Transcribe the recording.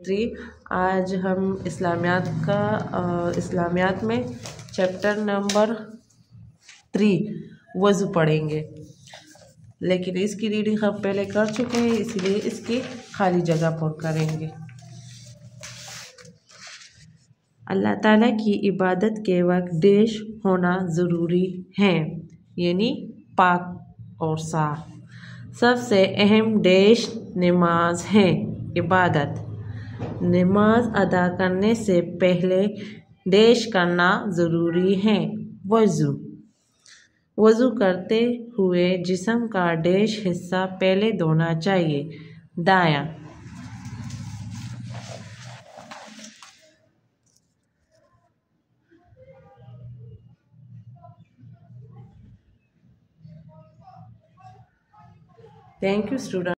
Three. आज हम इस्लामियात में चैप्टर नंबर 3 वज़ू पढ़ेंगे, लेकिन इसकी रीडिंग हम पहले कर चुके हैं, इसलिए इसकी खाली जगह पर करेंगे। अल्लाह ताला की इबादत के वक्त डैश होना ज़रूरी है, यानी पाक और साफ। सबसे अहम डैश नमाज है। इबादत नमाज अदा करने से पहले डैश करना ज़रूरी है। वज़ू वज़ू करते हुए जिस्म का डैश हिस्सा पहले धोना चाहिए। दायां थैंक यू स्टूडेंट।